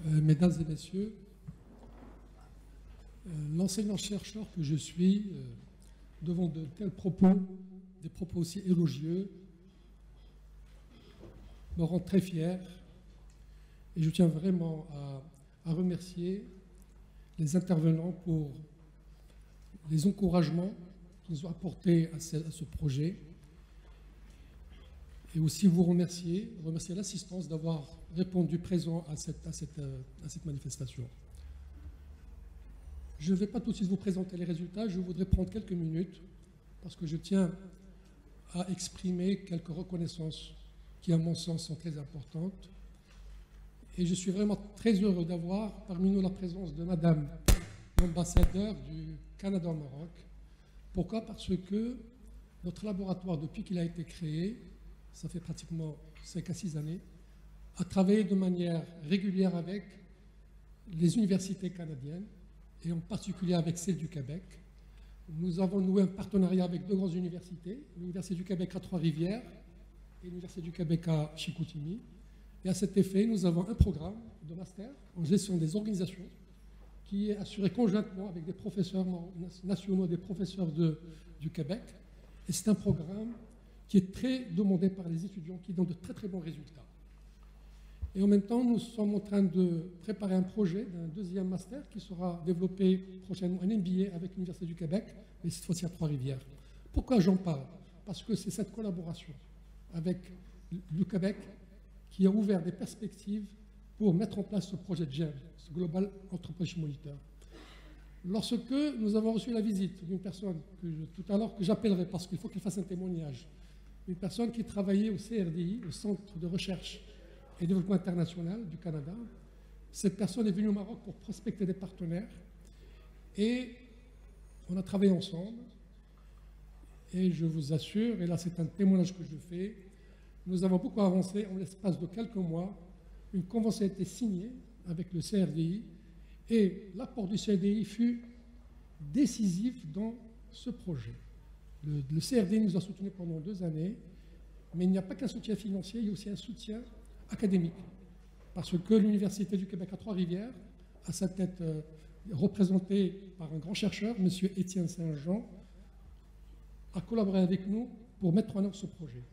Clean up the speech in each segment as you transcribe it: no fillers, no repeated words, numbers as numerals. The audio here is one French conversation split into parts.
Mesdames et messieurs, l'enseignant-chercheur que je suis, devant de tels propos, des propos aussi élogieux, me rend très fier et je tiens vraiment à remercier les intervenants pour les encouragements qu'ils ont apportés à ce projet et aussi vous remercier l'assistance d'avoir répondu présent à cette manifestation. Je ne vais pas tout de suite vous présenter les résultats, je voudrais prendre quelques minutes parce que je tiens à exprimer quelques reconnaissances qui, à mon sens, sont très importantes. Et je suis vraiment très heureux d'avoir parmi nous la présence de Madame l'ambassadeur du Canada au Maroc. Pourquoi? Parce que notre laboratoire, depuis qu'il a été créé, ça fait pratiquement 5 à 6 années, a travaillé de manière régulière avec les universités canadiennes et en particulier avec celle du Québec. Nous avons noué un partenariat avec 2 grandes universités, l'Université du Québec à Trois-Rivières et l'Université du Québec à Chicoutimi. Et à cet effet, nous avons un programme de master en gestion des organisations qui est assuré conjointement avec des professeurs nationaux et des professeurs du Québec. Et c'est un programme qui est très demandé par les étudiants, qui donne de très très bons résultats. Et en même temps, nous sommes en train de préparer un projet d'un 2e master qui sera développé prochainement, un MBA avec l'Université du Québec, mais cette fois-ci à Trois-Rivières. Pourquoi j'en parle? Parce que c'est cette collaboration avec le Québec qui a ouvert des perspectives pour mettre en place ce projet de GEM, ce Global Entrepreneurship Monitor. Lorsque nous avons reçu la visite d'une personne tout à l'heure que j'appellerai parce qu'il faut qu'il fasse un témoignage, une personne qui travaillait au CRDI, au Centre de Recherche et Développement International du Canada. Cette personne est venue au Maroc pour prospecter des partenaires et on a travaillé ensemble. Et je vous assure, et là c'est un témoignage que je fais, nous avons beaucoup avancé en l'espace de quelques mois. Une convention a été signée avec le CRDI et l'apport du CRDI fut décisif dans ce projet. Le CRDI nous a soutenus pendant 2 années, mais il n'y a pas qu'un soutien financier, il y a aussi un soutien académique. Parce que l'Université du Québec à Trois-Rivières, à sa tête représentée par un grand chercheur, M. Étienne Saint-Jean, a collaboré avec nous pour mettre en œuvre ce projet.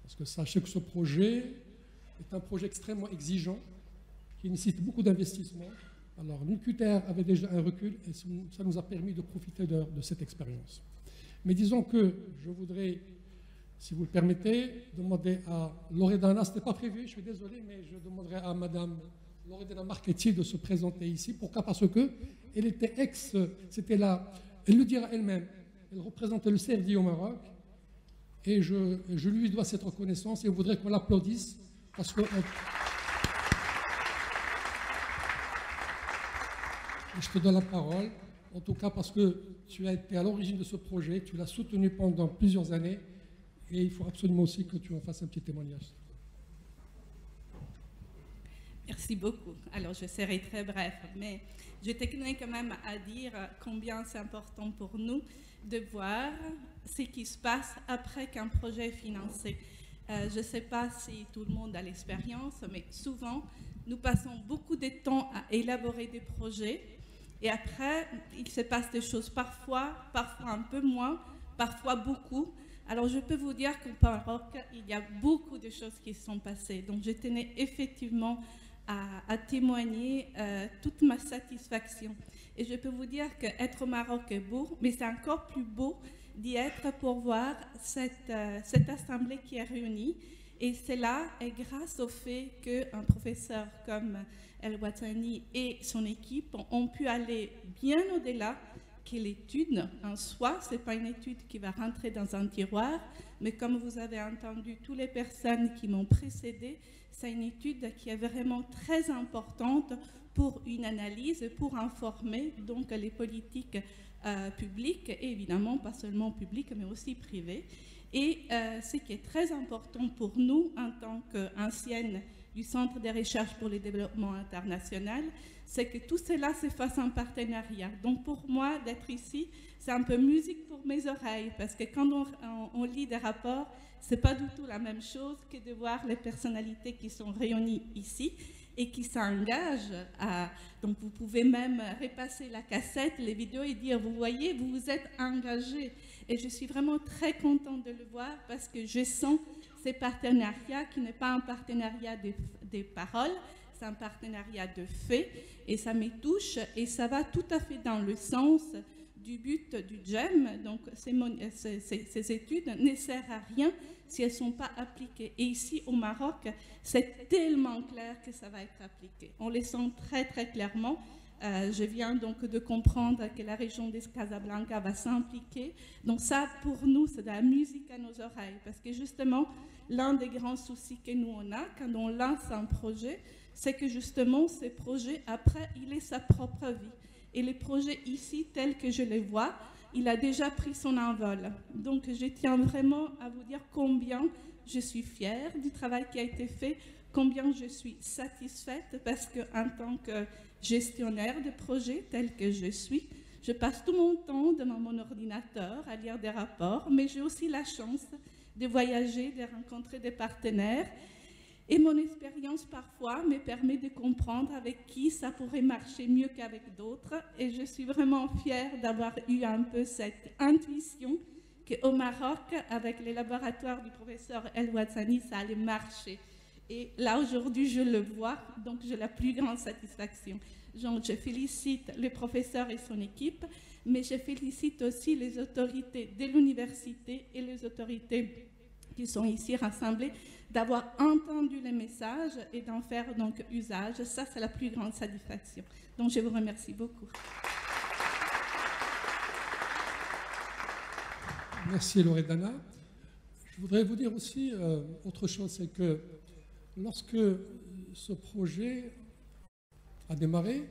Parce que sachez que ce projet est un projet extrêmement exigeant, qui nécessite beaucoup d'investissement. Alors l'UQTR avait déjà un recul et ça nous a permis de profiter de cette expérience. Mais disons que je voudrais, si vous le permettez, demander à Loredana, ce n'était pas prévu, je suis désolé, mais je demanderai à Madame Loredana Marchetti de se présenter ici. Pourquoi? Parce qu'elle était c'était là, elle le dira elle-même, elle représentait le CRDI au Maroc, et je lui dois cette reconnaissance et je voudrais qu'on l'applaudisse parce que... Je te donne la parole, en tout cas parce que tu as été à l'origine de ce projet, tu l'as soutenu pendant plusieurs années et il faut absolument aussi que tu en fasses un petit témoignage. Merci beaucoup. Alors, je serai très bref, mais je tenais quand même à dire combien c'est important pour nous de voir ce qui se passe après qu'un projet est financé. Je ne sais pas si tout le monde a l'expérience, mais souvent, nous passons beaucoup de temps à élaborer des projets et après, il se passe des choses parfois un peu moins, parfois beaucoup. Alors, je peux vous dire qu'au Maroc, il y a beaucoup de choses qui se sont passées. Donc, je tenais effectivement à témoigner toute ma satisfaction. Et je peux vous dire qu'être au Maroc est beau, mais c'est encore plus beau d'y être pour voir cette assemblée qui est réunie. Et cela est grâce au fait qu'un professeur comme El Ouattani et son équipe ont pu aller bien au-delà que l'étude en soi. Ce n'est pas une étude qui va rentrer dans un tiroir, mais comme vous avez entendu toutes les personnes qui m'ont précédé, c'est une étude qui est vraiment très importante pour une analyse, pour informer donc les politiques publiques, et évidemment pas seulement publiques, mais aussi privées. Et ce qui est très important pour nous, en tant qu'anciennes du Centre de recherche pour le développement international, c'est que tout cela se fasse en partenariat. Donc pour moi, d'être ici, c'est un peu musique pour mes oreilles, parce que quand on lit des rapports, ce n'est pas du tout la même chose que de voir les personnalités qui sont réunies ici. et qui s'engagent à... Donc vous pouvez même repasser la cassette, les vidéos et dire, vous voyez, vous vous êtes engagés. Et je suis vraiment très contente de le voir parce que je sens ces partenariats qui n'est pas un partenariat des paroles, c'est un partenariat de faits et ça me touche et ça va tout à fait dans le sens du but du GEM. Donc ces études ne servent à rien si elles ne sont pas appliquées. Et ici au Maroc, c'est tellement clair que ça va être appliqué. On les sent très très clairement. Je viens donc de comprendre que la région de Casablanca va s'impliquer. Donc ça, pour nous, c'est de la musique à nos oreilles. Parce que justement, l'un des grands soucis que nous on a quand on lance un projet, c'est que justement, ce projet, après, il est sa propre vie. Et les projets ici, tels que je les vois, il a déjà pris son envol. Donc je tiens vraiment à vous dire combien je suis fière du travail qui a été fait, combien je suis satisfaite, parce qu'en tant que gestionnaire de projet tel que je suis, je passe tout mon temps devant mon ordinateur à lire des rapports, mais j'ai aussi la chance de voyager, de rencontrer des partenaires. Et mon expérience parfois me permet de comprendre avec qui ça pourrait marcher mieux qu'avec d'autres. Et je suis vraiment fière d'avoir eu un peu cette intuition qu'au Maroc, avec les laboratoires du professeur El Ouazzani, ça allait marcher. Et là, aujourd'hui, je le vois, donc j'ai la plus grande satisfaction. Donc, je félicite le professeur et son équipe, mais je félicite aussi les autorités de l'université et les autorités qui sont ici rassemblées, d'avoir entendu les messages et d'en faire donc usage. Ça, c'est la plus grande satisfaction. Donc, je vous remercie beaucoup. Merci Loredana. Je voudrais vous dire aussi autre chose, c'est que lorsque ce projet a démarré,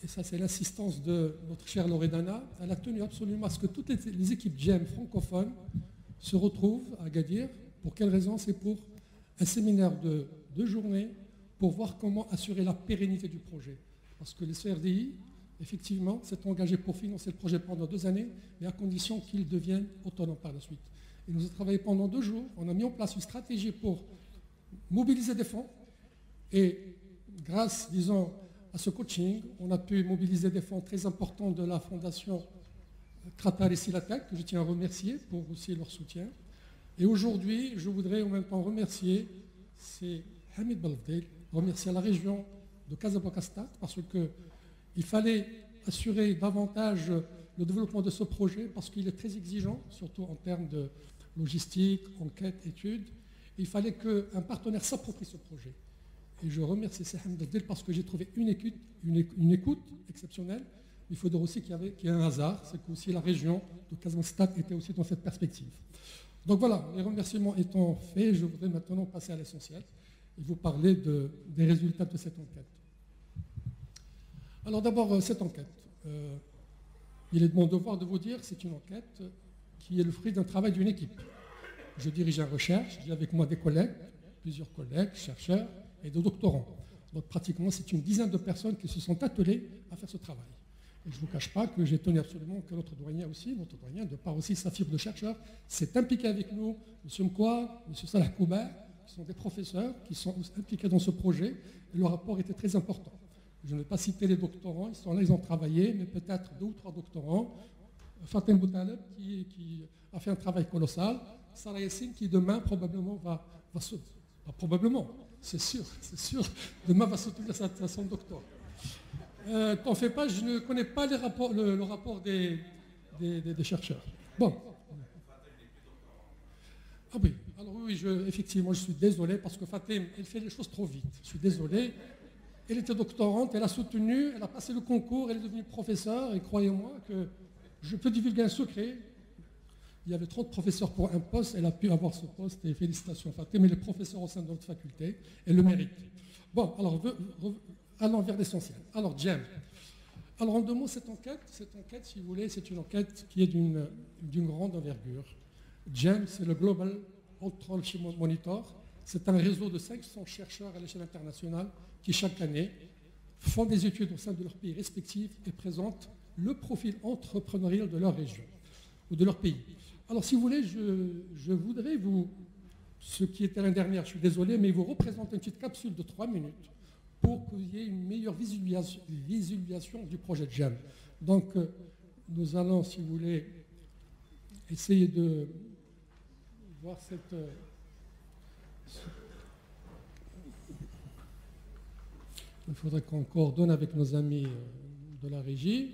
et ça c'est l'insistance de notre chère Loredana, elle a tenu absolument à ce que toutes les équipes GEM francophones se retrouvent à Agadir. Pour quelle raison? C'est pour un séminaire de 2 journées pour voir comment assurer la pérennité du projet. Parce que les CRDI, effectivement, s'est engagé pour financer le projet pendant 2 années, mais à condition qu'il devienne autonome par la suite. Et nous avons travaillé pendant 2 jours, on a mis en place une stratégie pour mobiliser des fonds, et grâce, disons, à ce coaching, on a pu mobiliser des fonds très importants de la fondation Kratar et Silatek, que je tiens à remercier pour aussi leur soutien. Et aujourd'hui, je voudrais en même temps remercier, c'est Hamid Balfdel, remercier la région de Casablanca-Stade, parce qu'il fallait assurer davantage le développement de ce projet, parce qu'il est très exigeant, surtout en termes de logistique, enquête, études. Il fallait qu'un partenaire s'approprie ce projet. Et je remercie Hamid Balfdel parce que j'ai trouvé une écoute exceptionnelle. Il faut dire aussi qu'il y a un hasard, c'est qu'aussi la région de Casablanca-Stade était aussi dans cette perspective. Donc voilà, les remerciements étant faits, je voudrais maintenant passer à l'essentiel et vous parler des résultats de cette enquête. Alors d'abord, cette enquête. Il est de mon devoir de vous dire que c'est une enquête qui est le fruit d'un travail d'une équipe. Je dirige la recherche, j'ai avec moi des collègues, plusieurs collègues, chercheurs et des doctorants. Donc pratiquement, c'est une dizaine de personnes qui se sont attelées à faire ce travail. Et je ne vous cache pas que j'ai tenu absolument que notre doyen aussi, de par aussi sa fibre de chercheur, s'est impliqué avec nous, M. Mkwa, M. Salah Kouber, qui sont des professeurs, qui sont impliqués dans ce projet, et le rapport était très important. Je ne vais pas citer les doctorants, ils sont là, ils ont travaillé, mais peut-être 2 ou 3 doctorants. Fatem Boutaleb, qui a fait un travail colossal, Sarah Yassine, qui demain probablement probablement, c'est sûr, demain va soutenir son doctorat. T'en fais pas, je ne connais pas le rapport des chercheurs. Bon. Ah oui, alors oui, effectivement, je suis désolé parce que Fatem, elle fait les choses trop vite. Je suis désolé. Elle était doctorante, elle a soutenu, elle a passé le concours, elle est devenue professeure, et croyez-moi que je peux divulguer un secret. Il y avait 30 professeurs pour un poste, elle a pu avoir ce poste, et félicitations Fatem, mais les professeurs au sein de notre faculté, elle le mérite. Bon, alors, allons vers l'essentiel. Alors, GEM. Alors, en 2 mots, cette enquête, si vous voulez, c'est une enquête qui est d'une grande envergure. GEM, c'est le Global Entrepreneurship Monitor. C'est un réseau de 500 chercheurs à l'échelle internationale qui, chaque année, font des études au sein de leurs pays respectifs et présentent le profil entrepreneurial de leur région ou de leur pays. Alors, si vous voulez, je voudrais ce qui était l'année dernière, je suis désolé, mais vous représenter une petite capsule de 3 minutes pour qu'il y ait une meilleure visualisation du projet de GEM. Donc, nous allons, si vous voulez, essayer de voir il faudrait qu'on coordonne avec nos amis de la régie.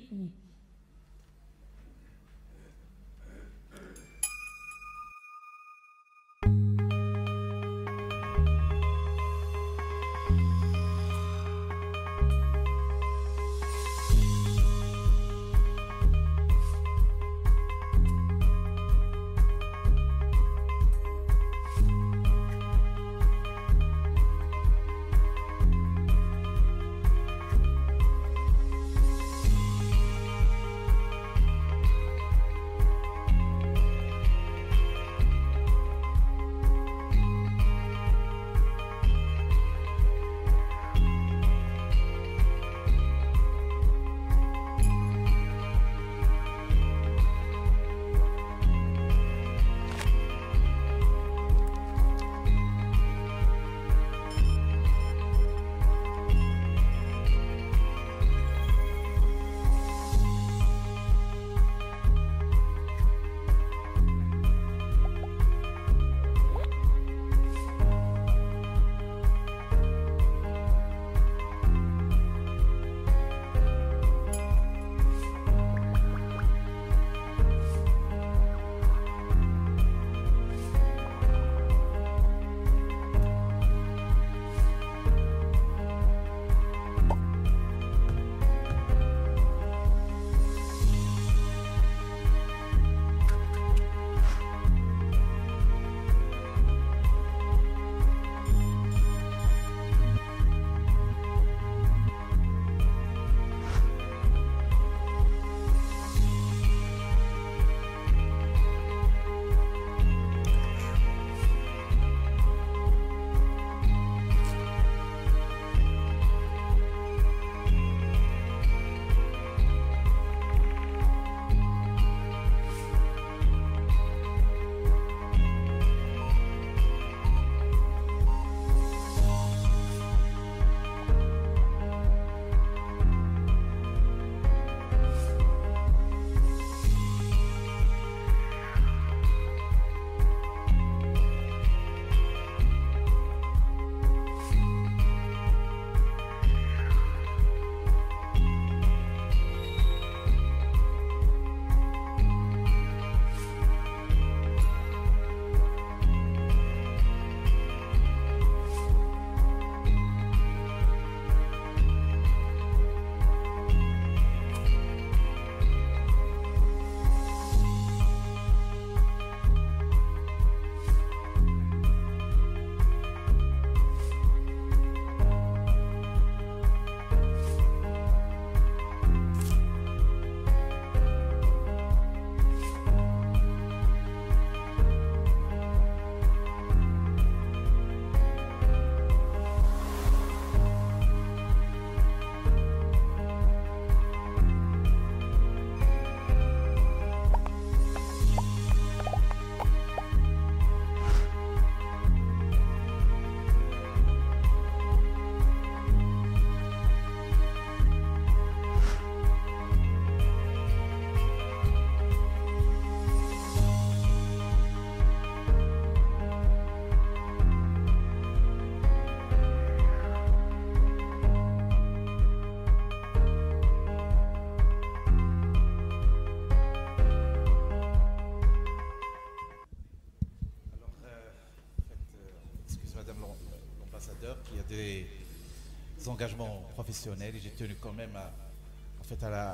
engagements professionnels et j'ai tenu quand même à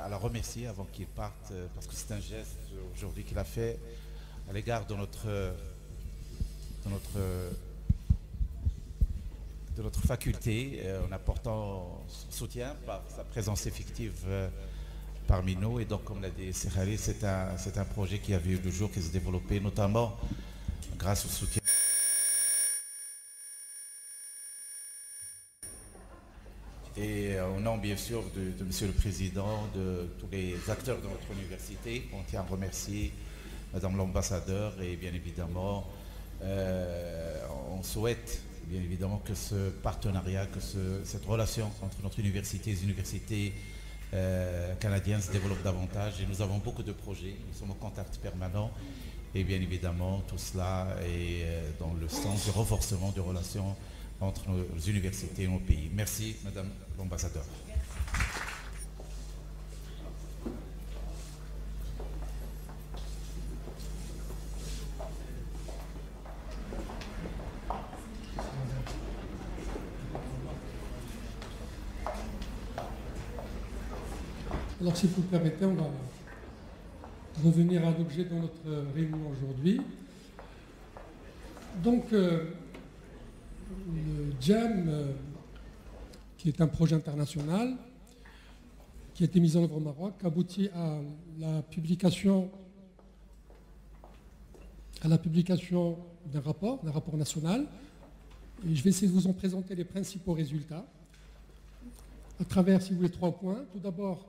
la remercier avant qu'il parte parce que c'est un geste aujourd'hui qu'il a fait à l'égard de notre faculté en apportant son soutien par sa présence effective parmi nous. Et donc, comme l'a dit Serrali, c'est un projet qui a vu le jour, qui s'est développé notamment grâce au soutien et au nom bien sûr de Monsieur le Président, de tous les acteurs de notre université. On tient à remercier Madame l'ambassadeur et bien évidemment on souhaite bien évidemment que ce partenariat, que cette relation entre notre université et les universités canadiennes se développe davantage. Et nous avons beaucoup de projets, nous sommes en contact permanent. Et bien évidemment, tout cela est dans le sens du renforcement des relations entre nos universités et nos pays. Merci, Madame l'ambassadeur. Alors, si vous le permettez, on va revenir à l'objet de notre réunion aujourd'hui. Donc, le JAM, qui est un projet international, qui a été mis en œuvre au Maroc, aboutit à la publication d'un rapport national. Et je vais essayer de vous en présenter les principaux résultats à travers, si vous voulez, 3 points. Tout d'abord,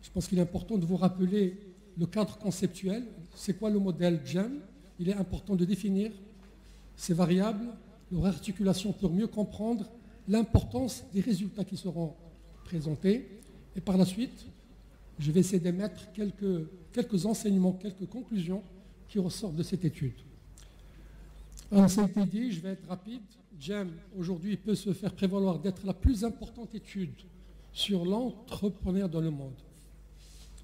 je pense qu'il est important de vous rappeler le cadre conceptuel. C'est quoi le modèle JAM? Il est important de définir ces variables, leur articulation pour mieux comprendre l'importance des résultats qui seront présentés. Et par la suite, je vais essayer d'émettre quelques enseignements, quelques conclusions qui ressortent de cette étude. Alors, ça a été dit, je vais être rapide. JAM, aujourd'hui, peut se faire prévaloir d'être la plus importante étude sur l'entrepreneur dans le monde.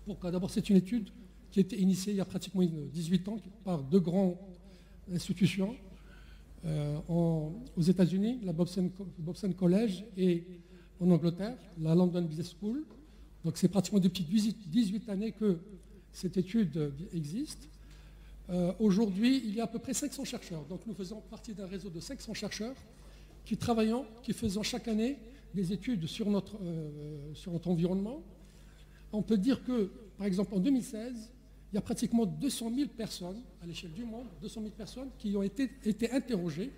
Pourquoi? D'abord, c'est une étude qui a été initiée il y a pratiquement 18 ans par 2 grandes institutions aux États-Unis, la Bobson College, et en Angleterre, la London Business School. Donc c'est pratiquement depuis 18 années que cette étude existe. Aujourd'hui, il y a à peu près 500 chercheurs. Donc nous faisons partie d'un réseau de 500 chercheurs qui faisons chaque année des études sur notre environnement. On peut dire que, par exemple, en 2016, il y a pratiquement 200 000 personnes à l'échelle du monde, 200 000 personnes qui ont été interrogées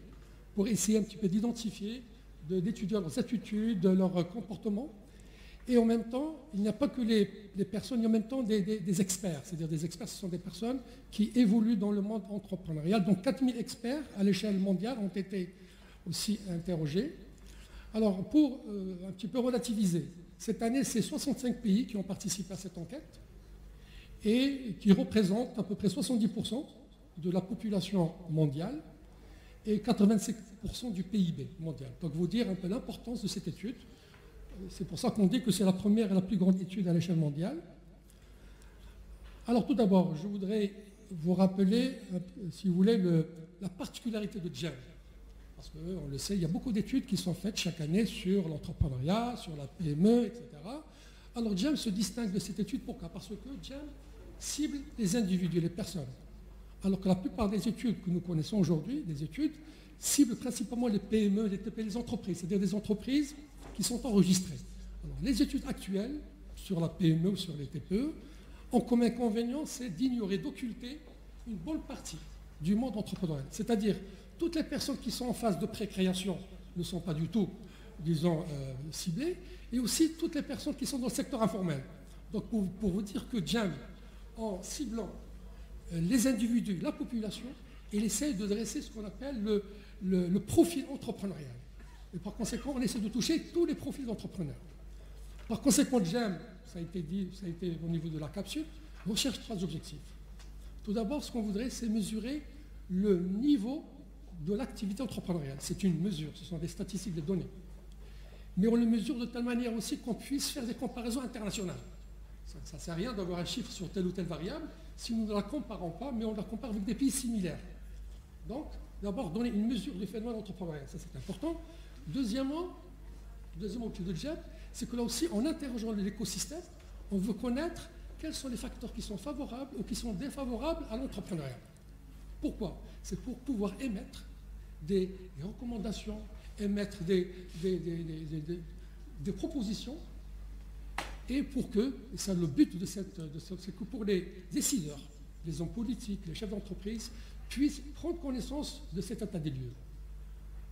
pour essayer un petit peu d'identifier, d'étudier leurs attitudes, leur comportement. Et en même temps, il n'y a pas que les personnes, il y a en même temps des experts. C'est-à-dire des experts, ce sont des personnes qui évoluent dans le monde entrepreneurial. Donc 4 000 experts à l'échelle mondiale ont été aussi interrogés. Alors, pour un petit peu relativiser, cette année, c'est 65 pays qui ont participé à cette enquête et qui représentent à peu près 70% de la population mondiale et 85% du PIB mondial. Donc, vous dire un peu l'importance de cette étude. C'est pour ça qu'on dit que c'est la première et la plus grande étude à l'échelle mondiale. Alors, tout d'abord, je voudrais vous rappeler, si vous voulez, la particularité de JAM. Parce qu'on le sait, il y a beaucoup d'études qui sont faites chaque année sur l'entrepreneuriat, sur la PME, etc. Alors JAM se distingue de cette étude, pourquoi? Parce que JAM cible les individus, les personnes. Alors que la plupart des études que nous connaissons aujourd'hui, des études, ciblent principalement les PME, les TPE, les entreprises, c'est-à-dire des entreprises qui sont enregistrées. Alors, les études actuelles sur la PME ou sur les TPE ont comme inconvénient, c'est d'ignorer, d'occulter une bonne partie du monde entrepreneurial. C'est-à-dire, toutes les personnes qui sont en phase de pré-création ne sont pas du tout, disons, ciblées, et aussi toutes les personnes qui sont dans le secteur informel. Donc pour vous dire que JAM, en ciblant les individus, la population, il essaie de dresser ce qu'on appelle le profil entrepreneurial. Et par conséquent, on essaie de toucher tous les profils d'entrepreneurs. Par conséquent, JAM, ça a été dit, ça a été au niveau de la capsule, recherche 3 objectifs. Tout d'abord, ce qu'on voudrait, c'est mesurer le niveau de l'activité entrepreneuriale. C'est une mesure, ce sont des statistiques, des données. Mais on le mesure de telle manière aussi qu'on puisse faire des comparaisons internationales. Ça ne sert à rien d'avoir un chiffre sur telle ou telle variable si nous ne la comparons pas, mais on la compare avec des pays similaires. Donc, d'abord, donner une mesure du phénomène entrepreneurial, ça c'est important. Deuxièmement, deuxième objectif de JAM, c'est que là aussi, en interrogeant l'écosystème, on veut connaître quels sont les facteurs qui sont favorables ou qui sont défavorables à l'entrepreneuriat. Pourquoi? C'est pour pouvoir émettre des recommandations, émettre des propositions, et pour que, et c'est le but de c'est que pour les décideurs, les hommes politiques, les chefs d'entreprise, puissent prendre connaissance de cet état des lieux.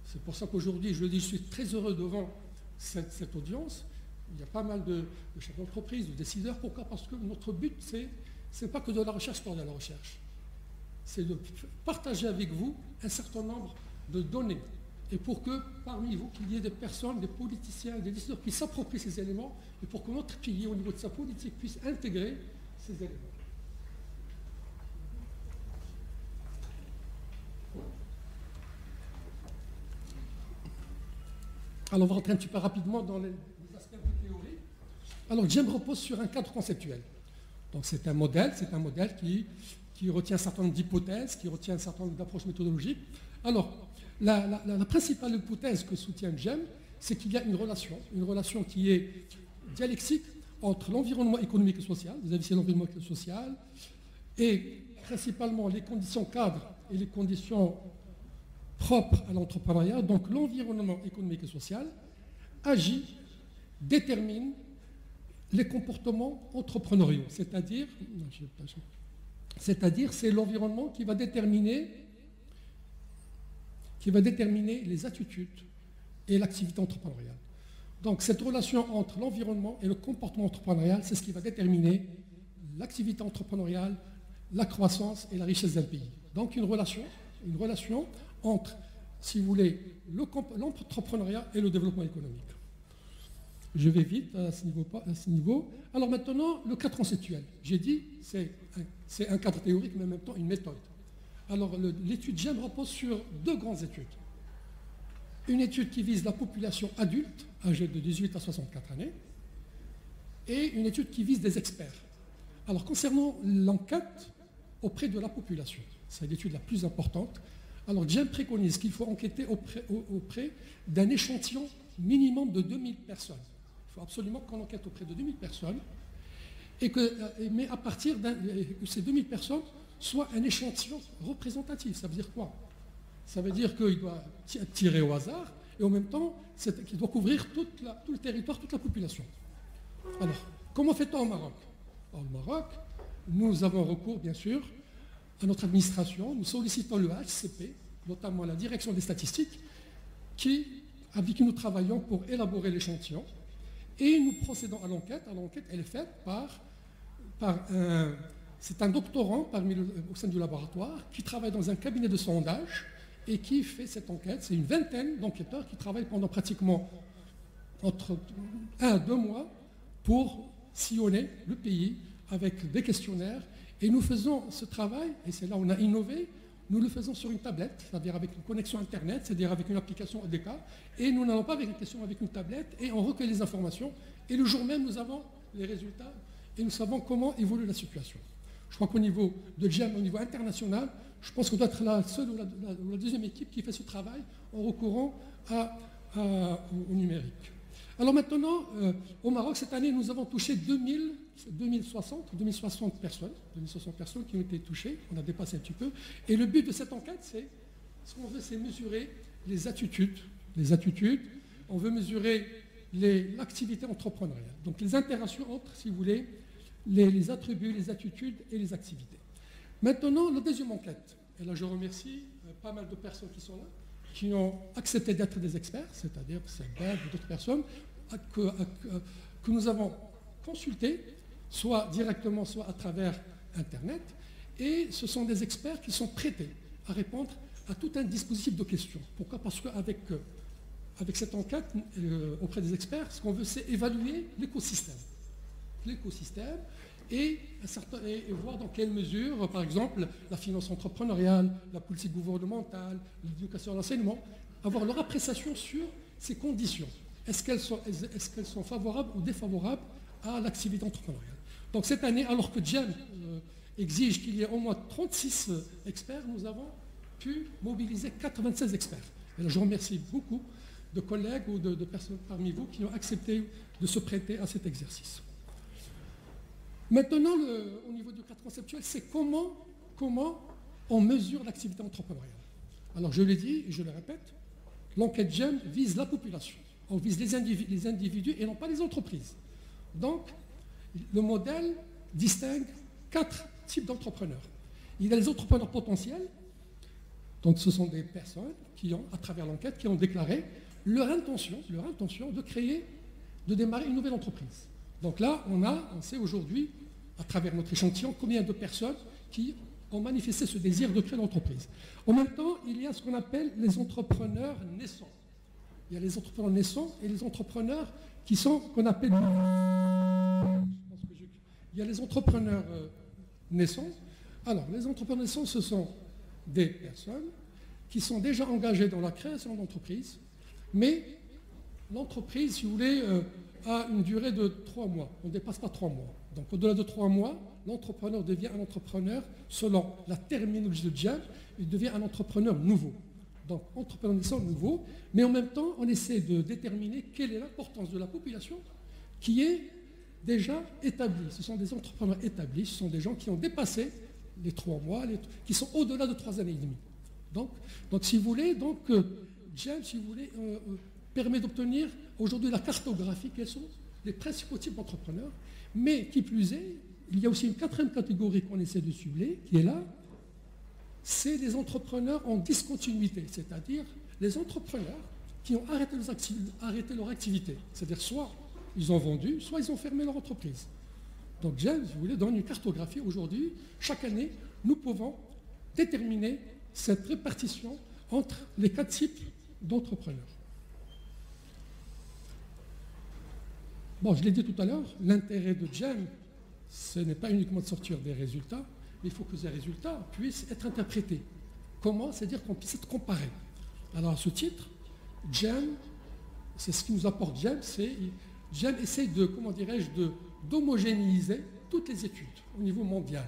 C'est pour ça qu'aujourd'hui, je le dis, je suis très heureux devant cette audience. Il y a pas mal de chefs d'entreprise, de décideurs. Pourquoi? Parce que notre but, c'est pas que de la recherche pour de la recherche. C'est de partager avec vous un certain nombre de données et pour que parmi vous, qu'il y ait des personnes, des politiciens, des décideurs qui s'approprient ces éléments, et pour que notre pays, au niveau de sa politique, puisse intégrer ces éléments. Alors, on va rentrer un petit peu rapidement dans les aspects de théorie. Alors, GEM repose sur un cadre conceptuel. Donc, c'est un modèle qui retient un certain nombre d'hypothèses, qui retient un certain nombre d'approches méthodologiques. Alors, la principale hypothèse que soutient GEM, c'est qu'il y a une relation qui est dialectique entre l'environnement économique et social, vous avez ici l'environnement économique et social, et principalement les conditions cadres et les conditions propres à l'entrepreneuriat. Donc l'environnement économique et social agit, détermine les comportements entrepreneuriaux, c'est-à-dire c'est l'environnement qui va déterminer les attitudes et l'activité entrepreneuriale. Donc cette relation entre l'environnement et le comportement entrepreneurial, c'est ce qui va déterminer l'activité entrepreneuriale, la croissance et la richesse d'un pays. Donc une relation entre, si vous voulez, l'entrepreneuriat et le développement économique. Je vais vite à ce niveau. Alors maintenant, le cadre conceptuel. J'ai dit, c'est un cadre théorique, mais en même temps une méthode. Alors l'étude GEM repose sur deux grandes études. Une étude qui vise la population adulte, âgée de 18 à 64 années, et une étude qui vise des experts. Alors concernant l'enquête auprès de la population, c'est l'étude la plus importante. Alors GEM préconise qu'il faut enquêter auprès d'un échantillon minimum de 2000 personnes. Il faut absolument qu'on enquête auprès de 2000 personnes, mais à partir que ces 2000 personnes soient un échantillon représentatif. Ça veut dire quoi? Ça veut dire qu'il doit tirer au hasard et en même temps qu'il doit couvrir tout le territoire, toute la population. Alors, comment fait-on au Maroc? Au Maroc, nous avons recours, bien sûr, à notre administration. Nous sollicitons le HCP, notamment la direction des statistiques, avec qui nous travaillons pour élaborer l'échantillon. Et nous procédons à l'enquête. L'enquête, elle est faite c'est un doctorant au sein du laboratoire qui travaille dans un cabinet de sondage et qui fait cette enquête. C'est une vingtaine d'enquêteurs qui travaillent pendant pratiquement entre 1 à 2 mois pour sillonner le pays avec des questionnaires. Et nous faisons ce travail, et c'est là où on a innové, nous le faisons sur une tablette, c'est-à-dire avec une connexion Internet, c'est-à-dire avec une application EDK, et nous n'allons pas avec une question avec une tablette, et on recueille les informations, et le jour même, nous avons les résultats, et nous savons comment évolue la situation. Je crois qu'au niveau de GEM, au niveau international, je pense qu'on doit être la seule ou la deuxième équipe qui fait ce travail en recourant au numérique. Alors maintenant, au Maroc, cette année, nous avons touché 2060 personnes qui ont été touchées. On a dépassé un petit peu. Et le but de cette enquête, ce qu'on veut, c'est mesurer les attitudes. On veut mesurer l'activité entrepreneuriale. Donc les interactions entre, si vous voulez, les attributs, les attitudes et les activités. Maintenant, la deuxième enquête. Et là, je remercie pas mal de personnes qui sont là, qui ont accepté d'être des experts, c'est-à-dire Sebeb ou d'autres personnes, que nous avons consultés, soit directement, soit à travers Internet. Et ce sont des experts qui sont prêtés à répondre à tout un dispositif de questions. Pourquoi? Parce qu'avec cette enquête auprès des experts, ce qu'on veut, c'est évaluer l'écosystème. Et voir dans quelle mesure, par exemple, la finance entrepreneuriale, la politique gouvernementale, l'éducation et l'enseignement, avoir leur appréciation sur ces conditions. Est-ce qu'elles sont favorables ou défavorables à l'activité entrepreneuriale? Donc cette année, alors que GEM exige qu'il y ait au moins 36 experts, nous avons pu mobiliser 96 experts. Et là, je remercie beaucoup de collègues ou de personnes parmi vous qui ont accepté de se prêter à cet exercice. Maintenant, au niveau du cadre conceptuel, c'est comment on mesure l'activité entrepreneuriale. Alors, je l'ai dit et je le répète, l'enquête GEM vise la population. On vise les individus et non pas les entreprises. Donc, le modèle distingue 4 types d'entrepreneurs. Il y a les entrepreneurs potentiels. Donc, ce sont des personnes qui ont, à travers l'enquête, qui ont déclaré leur intention de démarrer une nouvelle entreprise. Donc là, on sait aujourd'hui, à travers notre échantillon, combien de personnes qui ont manifesté ce désir de créer l'entreprise. En même temps, il y a ce qu'on appelle les entrepreneurs naissants. Il y a les entrepreneurs naissants et les entrepreneurs qui sont, qu'on appelle... Il y a les entrepreneurs naissants. Alors, les entrepreneurs naissants, ce sont des personnes qui sont déjà engagées dans la création d'entreprise, mais l'entreprise, si vous voulez, a une durée de 3 mois. On ne dépasse pas 3 mois. Donc, au-delà de 3 mois, l'entrepreneur devient un entrepreneur, selon la terminologie de Jam, il devient un entrepreneur nouveau. Donc, entrepreneur naissant nouveau, mais en même temps, on essaie de déterminer quelle est l'importance de la population qui est déjà établie. Ce sont des entrepreneurs établis, ce sont des gens qui ont dépassé les 3 mois, qui sont au-delà de 3 années et demie. Donc si vous voulez, Jam, si vous voulez, permet d'obtenir aujourd'hui la cartographie, quels sont les principaux types d'entrepreneurs, mais qui plus est, il y a aussi une 4e catégorie qu'on essaie de cibler, qui est là, c'est les entrepreneurs en discontinuité, c'est-à-dire les entrepreneurs qui ont arrêté leur activité. C'est-à-dire soit ils ont vendu, soit ils ont fermé leur entreprise. Donc Jam, si vous voulez, donne une cartographie. Aujourd'hui, chaque année, nous pouvons déterminer cette répartition entre les 4 types d'entrepreneurs. Bon, je l'ai dit tout à l'heure, l'intérêt de Jam, ce n'est pas uniquement de sortir des résultats, mais il faut que ces résultats puissent être interprétés. Comment? C'est-à-dire qu'on puisse être comparé. Alors à ce titre, Jam, c'est ce qui nous apporte Jam, Jam essaie de, comment dirais-je, d'homogénéiser toutes les études au niveau mondial.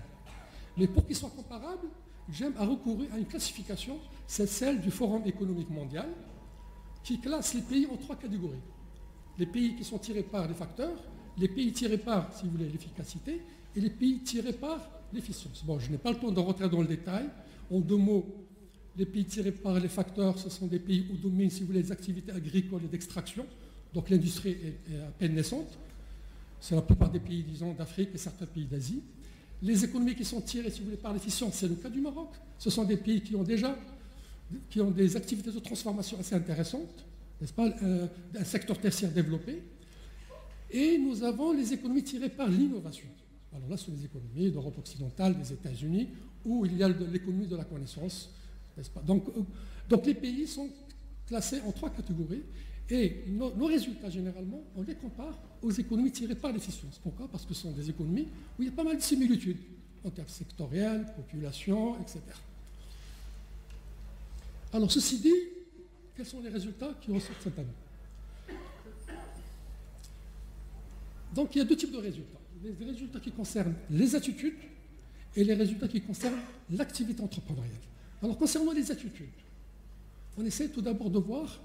Mais pour qu'ils soient comparables, Jam a recouru à une classification, c'est celle du Forum économique mondial, qui classe les pays en 3 catégories. Les pays qui sont tirés par les facteurs, les pays tirés par, si vous voulez, l'efficacité, et les pays tirés par l'efficience. Bon, je n'ai pas le temps de rentrer dans le détail. En 2 mots, les pays tirés par les facteurs, ce sont des pays où dominent, si vous voulez, les activités agricoles et d'extraction. Donc l'industrie est à peine naissante. C'est la plupart des pays, disons, d'Afrique et certains pays d'Asie. Les économies qui sont tirées, si vous voulez, par l'efficience, c'est le cas du Maroc. Ce sont des pays qui ont des activités de transformation assez intéressantes, n'est-ce pas, un secteur tertiaire développé. Et nous avons les économies tirées par l'innovation. Alors là, ce sont les économies d'Europe occidentale, des États-Unis, où il y a l'économie de la connaissance, n'est-ce pas. Donc les pays sont classés en 3 catégories. Et nos résultats, généralement, on les compare aux économies tirées par l'efficience. Pourquoi? Parce que ce sont des économies où il y a pas mal de similitudes en termes sectoriels, population, etc. Alors, ceci dit, quels sont les résultats qui ressortent cette année? Donc, il y a 2 types de résultats. Les résultats qui concernent les attitudes et les résultats qui concernent l'activité entrepreneuriale. Alors, concernant les attitudes, on essaie tout d'abord de voir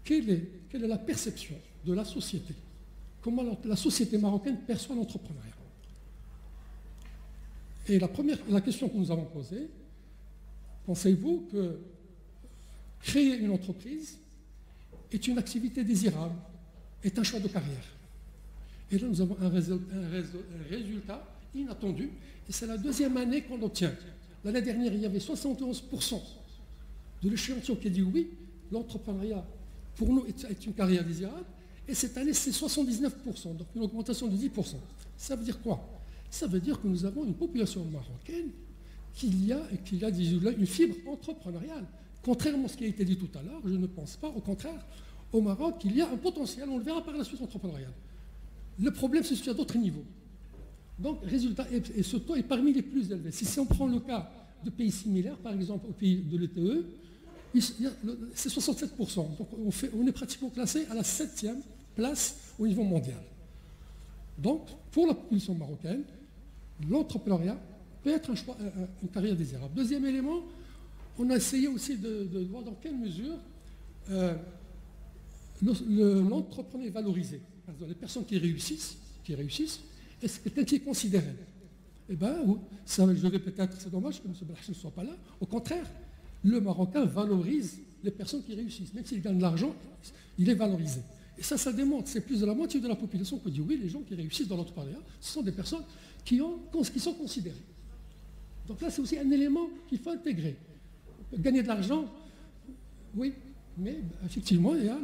quelle est la perception de la société, comment la société marocaine perçoit l'entrepreneuriat. Et la question que nous avons posée, pensez-vous que créer une entreprise est une activité désirable, est un choix de carrière? Et là, nous avons un résultat inattendu, et c'est la 2e année qu'on l'obtient. L'année dernière, il y avait 71% de l'échantillon qui a dit oui, l'entrepreneuriat pour nous est une carrière désirable, et cette année c'est 79%, donc une augmentation de 10%. Ça veut dire quoi? Ça veut dire que nous avons une population marocaine qui a une fibre entrepreneuriale. Contrairement à ce qui a été dit tout à l'heure, je ne pense pas, au contraire, au Maroc, il y a un potentiel, on le verra par la suite, entrepreneurial. Le problème se situe à d'autres niveaux. Donc, résultat, et ce taux est parmi les plus élevés. Si on prend le cas de pays similaires, par exemple au pays de l'ETE, c'est 67%. Donc on est pratiquement classé à la 7e place au niveau mondial. Donc, pour la population marocaine, l'entrepreneuriat peut être un choix, une carrière désirable. 2e élément, on a essayé aussi de voir dans quelle mesure l'entrepreneur est valorisé. Par exemple, les personnes qui réussissent, est-ce que quelqu'un qui est considéré? Eh bien, je vais peut-être, c'est dommage que M. Belhach ne soit pas là. Au contraire, le Marocain valorise les personnes qui réussissent. Même s'il gagne de l'argent, il est valorisé. Et ça démontre, c'est plus de la moitié de la population qui dit oui, les gens qui réussissent dans l'entrepreneuriat, ce sont des personnes qui sont considérées. Donc là, c'est aussi un élément qu'il faut intégrer. Gagner de l'argent, oui, mais effectivement, il y a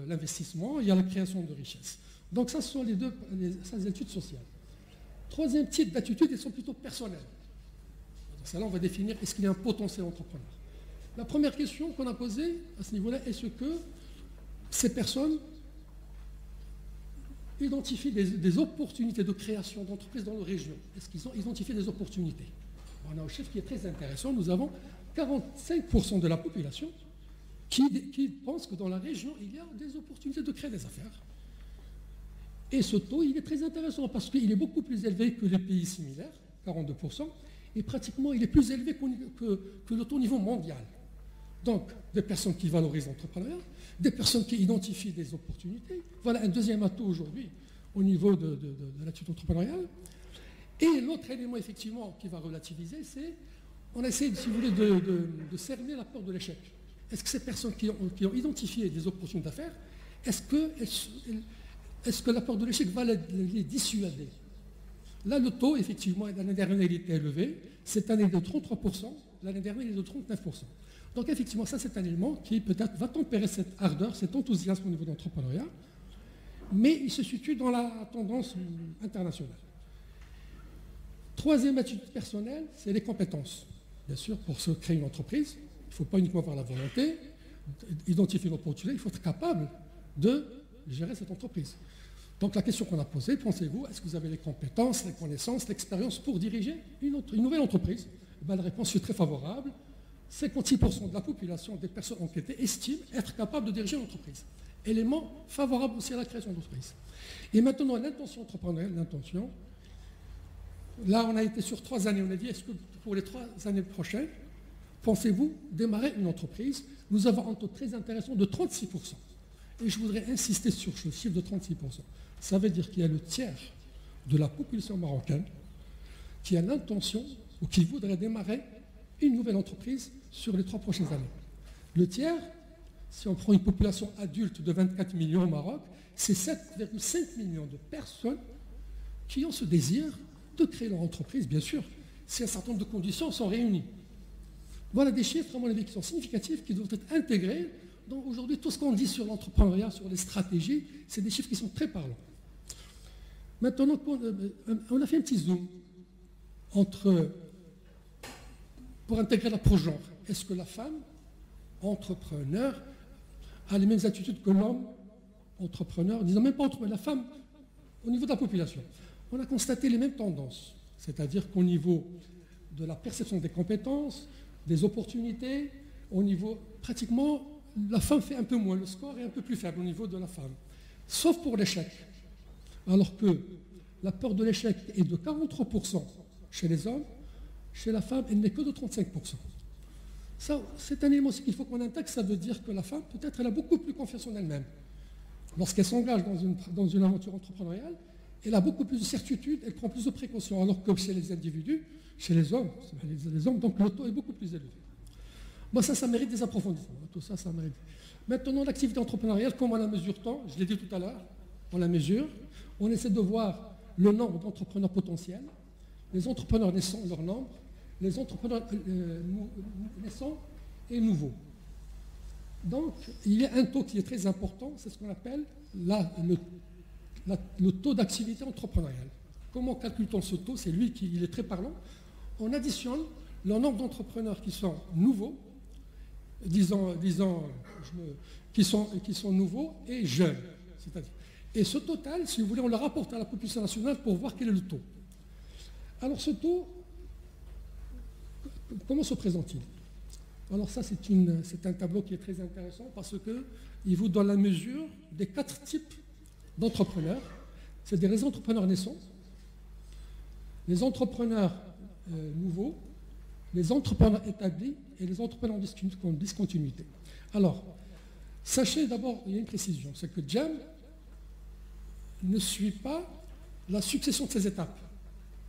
l'investissement, il y a la création de richesses. Donc ça, ce sont les études sociales. 3e type d'attitudes, elles sont plutôt personnelles. Dans celle-là, on va définir est-ce qu'il y a un potentiel entrepreneur. La première question qu'on a posée à ce niveau-là, est-ce que ces personnes identifient des opportunités de création d'entreprises dans leur région? Est-ce qu'ils ont identifié des opportunités? On a un chiffre qui est très intéressant. Nous avons 45% de la population qui pense que dans la région, il y a des opportunités de créer des affaires. Et ce taux, il est très intéressant parce qu'il est beaucoup plus élevé que les pays similaires, 42%, et pratiquement, il est plus élevé que le taux au niveau mondial. Donc, des personnes qui valorisent l'entrepreneuriat, des personnes qui identifient des opportunités. Voilà un deuxième atout aujourd'hui au niveau de l'attitude entrepreneuriale. Et l'autre élément, effectivement, qui va relativiser, c'est on essaie, si vous voulez, de cerner la peur de l'échec. Est-ce que ces personnes qui ont identifié des opportunités d'affaires, est-ce que la peur de l'échec va les dissuader? Là, le taux, effectivement, l'année dernière, il était élevé. Cette année, de 33%. L'année dernière, il est de 39%. Donc, effectivement, ça, c'est un élément qui, peut-être, va tempérer cette ardeur, cet enthousiasme au niveau de l'entrepreneuriat. Mais il se situe dans la tendance internationale. Troisième attitude personnelle, c'est les compétences. Bien sûr, pour se créer une entreprise, il ne faut pas uniquement avoir la volonté, identifier l'opportunité, il faut être capable de gérer cette entreprise. Donc la question qu'on a posée, pensez-vous, est-ce que vous avez les compétences, les connaissances, l'expérience pour diriger une nouvelle entreprise? Ben, la réponse est très favorable. 56% de la population des personnes enquêtées estiment être capables de diriger une entreprise. Élément favorable aussi à la création d'entreprise. Et maintenant, l'intention entrepreneuriale, l'intention. Là, on a été sur 3 années. On a dit, est-ce que pour les 3 années prochaines, pensez-vous démarrer une entreprise? Nous avons un taux très intéressant de 36%. Et je voudrais insister sur ce chiffre de 36%. Ça veut dire qu'il y a le tiers de la population marocaine qui a l'intention ou qui voudrait démarrer une nouvelle entreprise sur les 3 prochaines années. Le tiers, si on prend une population adulte de 24 millions au Maroc, c'est 7,5 millions de personnes qui ont ce désir de créer leur entreprise, bien sûr, si un certain nombre de conditions sont réunies. Voilà des chiffres, à mon avis, qui sont significatifs, qui doivent être intégrés. Donc aujourd'hui, tout ce qu'on dit sur l'entrepreneuriat, sur les stratégies, c'est des chiffres qui sont très parlants. Maintenant, on a fait un petit zoom pour intégrer l'approche genre. Est-ce que la femme, entrepreneur, a les mêmes attitudes que l'homme, entrepreneur, disons même pas entrepreneur, la femme, au niveau de la population? On a constaté les mêmes tendances, c'est-à-dire qu'au niveau de la perception des compétences, des opportunités, au niveau, pratiquement, la femme fait un peu moins, le score est un peu plus faible au niveau de la femme, sauf pour l'échec. Alors que la peur de l'échec est de 43% chez les hommes, chez la femme, elle n'est que de 35%. Ça, c'est un élément aussi qu'il faut qu'on intègre, ça veut dire que la femme, peut-être, elle a beaucoup plus confiance en elle-même. Lorsqu'elle s'engage dans une aventure entrepreneuriale, elle a beaucoup plus de certitude, elle prend plus de précautions, alors que chez les individus, chez les hommes, donc le taux est beaucoup plus élevé. Bon, ça mérite des approfondissements. Tout ça, ça mérite. Maintenant, l'activité entrepreneuriale, comment on la mesure-t-on? Je l'ai dit tout à l'heure, on la mesure. On essaie de voir le nombre d'entrepreneurs potentiels, les entrepreneurs naissants, leur nombre, les entrepreneurs naissants et nouveaux. Donc, il y a un taux qui est très important, c'est ce qu'on appelle le taux d'activité entrepreneuriale. Comment calcule-t-on ce taux? C'est lui qui il est très parlant. On additionne le nombre d'entrepreneurs qui sont nouveaux, disons qui sont nouveaux et jeunes. C'est-à-dire. Et ce total, si vous voulez, on le rapporte à la population nationale pour voir quel est le taux. Alors ce taux, comment se présente-t-il? Alors ça, c'est un tableau qui est très intéressant parce qu'il vous donne la mesure des 4 types d'entrepreneurs. C'est des entrepreneurs naissants, les entrepreneurs nouveaux, les entrepreneurs établis et les entrepreneurs en discontinuité. Alors, sachez d'abord, il y a une précision, c'est que Jam ne suit pas la succession de ces étapes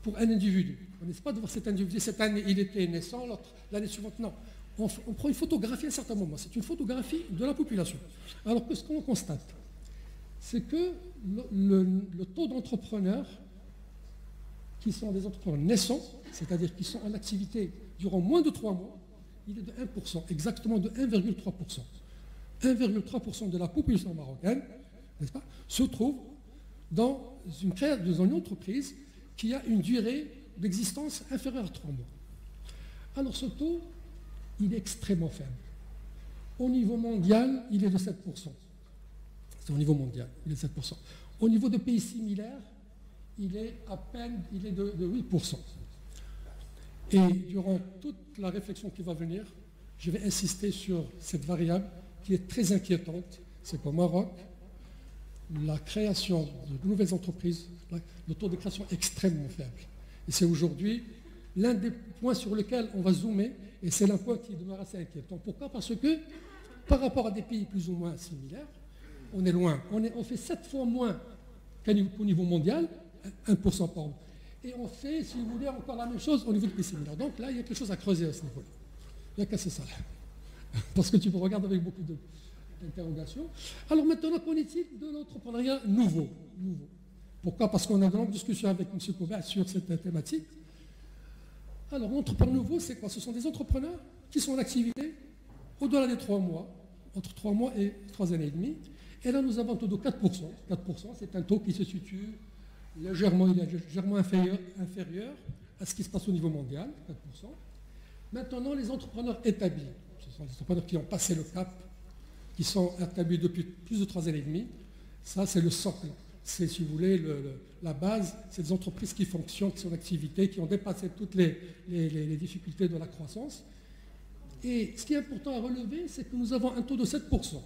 pour un individu. On n'essaie pas de voir cet individu, cette année il était naissant, l'autre l'année suivante, non. On prend une photographie à un certain moment, c'est une photographie de la population. Alors que ce qu'on constate, c'est que le taux d'entrepreneurs qui sont des entrepreneurs naissants, c'est-à-dire qui sont en activité durant moins de 3 mois, il est de 1%, exactement de 1,3%. 1,3% de la population marocaine, n'est-ce pas, se trouve dans une entreprise qui a une durée d'existence inférieure à 3 mois. Alors ce taux, il est extrêmement faible. Au niveau mondial, il est de 7%. C'est au niveau mondial, il est de 7%. Au niveau de pays similaires, il est de 8%. Et durant toute la réflexion qui va venir, je vais insister sur cette variable qui est très inquiétante. C'est qu'au Maroc, la création de nouvelles entreprises, le taux de création est extrêmement faible. Et c'est aujourd'hui l'un des points sur lesquels on va zoomer, et c'est un point qui demeure assez inquiétant. Pourquoi? Parce que par rapport à des pays plus ou moins similaires, on est loin. On fait 7 fois moins qu'au niveau mondial, 1% par an. Et on fait, si vous voulez, encore la même chose au niveau des pays similaires. Donc là, il y a quelque chose à creuser à ce niveau-là. Il n'y a qu'à ça. Parce que tu me regardes avec beaucoup d'interrogations. Alors maintenant, qu'en est-il de l'entrepreneuriat nouveau? Pourquoi? Parce qu'on a de longues discussions avec M. Coubert sur cette thématique. Alors, l'entrepreneur nouveau, c'est quoi? Ce sont des entrepreneurs qui sont en activité au-delà des 3 mois, entre 3 mois et 3 années et demie. Et là, nous avons un taux de 4%. 4%, c'est un taux qui se situe légèrement inférieur à ce qui se passe au niveau mondial, 4%. Maintenant, les entrepreneurs établis, ce sont des entrepreneurs qui ont passé le cap, qui sont établis depuis plus de 3 années et demie. Ça, c'est le socle. C'est, si vous voulez, la base. C'est des entreprises qui fonctionnent, qui sont en activité, qui ont dépassé toutes les difficultés de la croissance. Et ce qui est important à relever, c'est que nous avons un taux de 7%.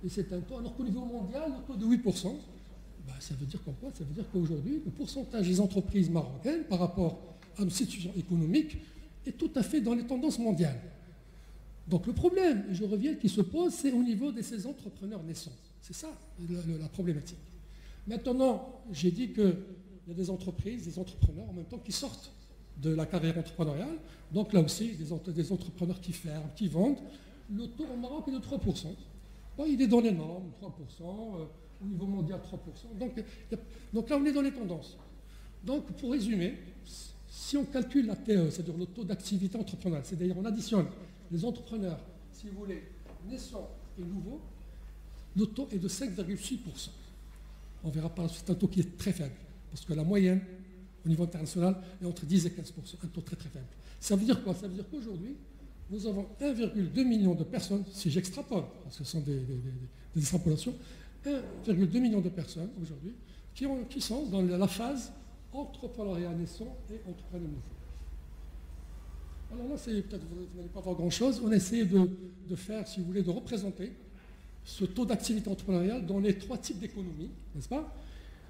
Et c'est un taux, alors qu'au niveau mondial, le taux de 8%, ça veut dire quoi? Ça veut dire qu'aujourd'hui, le pourcentage des entreprises marocaines par rapport à une situation économique est tout à fait dans les tendances mondiales. Donc le problème, et je reviens, qui se pose, c'est au niveau de ces entrepreneurs naissants. C'est ça la problématique. Maintenant, j'ai dit qu'il y a des entreprises, des entrepreneurs en même temps qui sortent de la carrière entrepreneuriale. Donc là aussi, des entrepreneurs qui ferment, qui vendent. Le taux au Maroc est de 3%. Bon, il est dans les normes, 3%, au niveau mondial 3%. Donc là, on est dans les tendances. Donc pour résumer, si on calcule la TE, c'est-à-dire le taux d'activité entrepreneuriale, c'est-à-dire on additionne les entrepreneurs, si vous voulez, naissants et nouveaux, le taux est de 5,6%. On verra par la suite, c'est un taux qui est très faible, parce que la moyenne, au niveau international, est entre 10 et 15%, un taux très très faible. Ça veut dire quoi? Ça veut dire qu'aujourd'hui, nous avons 1,2 million de personnes, si j'extrapole, parce que ce sont des extrapolations, 1,2 million de personnes aujourd'hui qui sont dans la phase entrepreneuriat naissant et entrepreneur nouveau. Alors là, peut-être vous n'allez pas voir grand-chose. On essaie de faire, si vous voulez, de représenter ce taux d'activité entrepreneuriale dans les 3 types d'économies, n'est-ce pas?